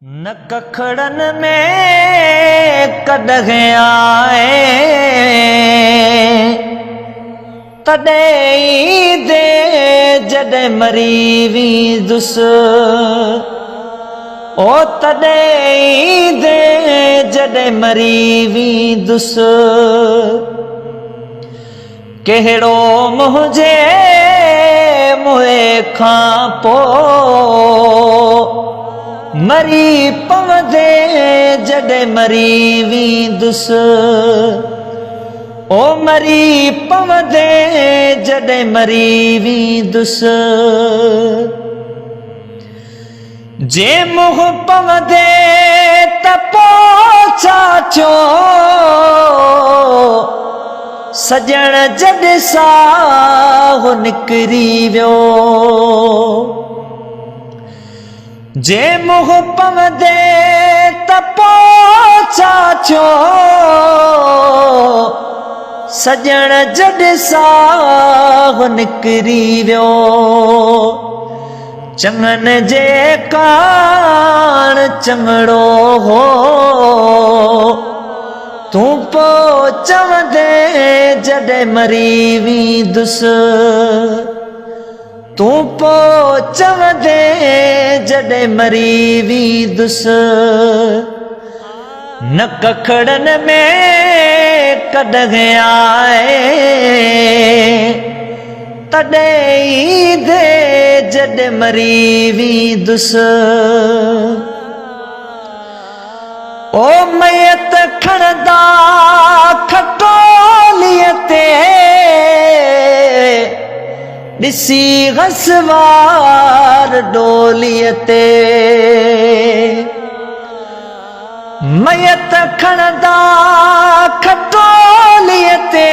न कखड़न में कॾहिं आए तॾहिं दे जॾहिं मरी वेंदुस ओ तॾहिं दे जॾहिं मरी वेंदुस कहिड़ो मुंहिंजे मुंहं खां पोइ मरी पवंदे जॾहिं मरी वेंदुस ओ मरी पवंदे जॾहिं मरी वेंदुस जे मुंहुं पवंदे त पोइ छा थियो सजण जॾहिं साहु निकिरी वियो जे मुंहुं पवंदे त पोइ छा थियो सजण जॾहिं साहु निकिरी वियो चङनि जे काण चङड़ो हो तूं पोइ चवंदे जॾहिं मरी वेंदुस तूं पोइ चवंदे जॾहिं मरी वेंदुस न कखड़न में कॾहिं आए तॾहिं दे जॾहिं मरी वेंदुस ओ मयत खणंदा खटोलीअ ते ॾिसी घसवार डोलीअ ते मयत खणंदा खटोलीअ ते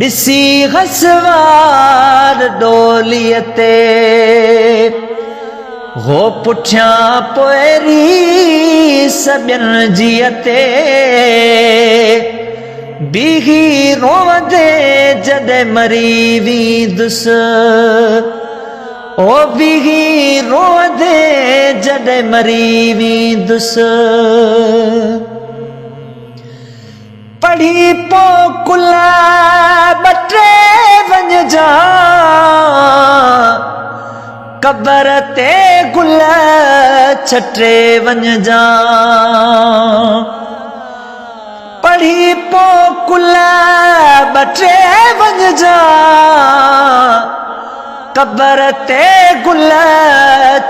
ॾिसी घसवार डोलीअ ते हो पुठियां पोइरी सभियनि जीअ ते बीही रोवंदे जॾहिं मरी वेंदुस ओ बीही रोवंदे जॾहिं मरी वेंदुस पढ़ी पो कुल ॿ टे वञजा कबर ते गुल छटे वञजा पढ़ी पो कुल ॿ टे वञजा कबर ते गुल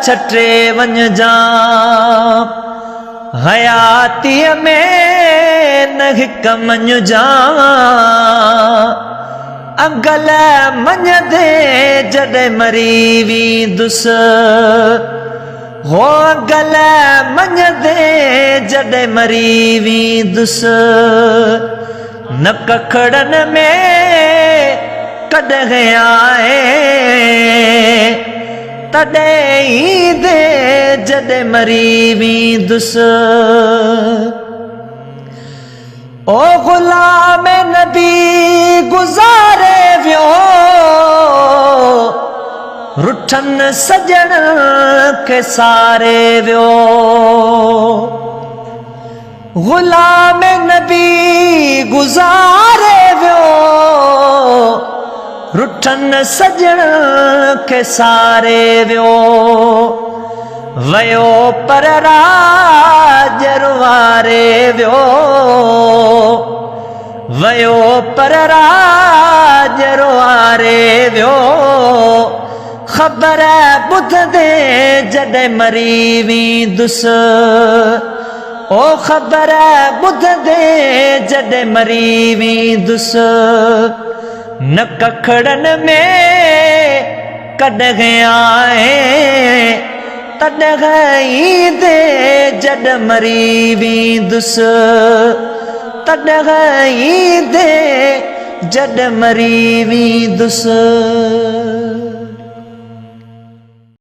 छटे वञजा हयातीअ में न हिक मञजा अगल मञदे जॾहिं मरी वेंदुस हो अगल मञदे जॾहिं मरी वेंदुस न कखड़न में कॾहिं आए तॾहिं दे जॾहिं मरी वेंदुस ओ ग़ुलाम नबी गुज़ारे वियो रुठन सजण खे सारे वियो ग़ुलाम नबी गुज़ारे वियो रुठन सजण खे सारे वियो वयो पर राज रुवारे वियो वयो पर राज रुवारे वियो ख़बर ॿुधंदे जॾहिं मरी वेंदुस ओ ख़बर ॿुधंदे जॾहिं मरी वेंदुस न कखड़न में कॾहिं आए तॾहिं दे जॾहिं मरी वेंदुस तॾहिं दे जॾहिं मरी वेंदुस।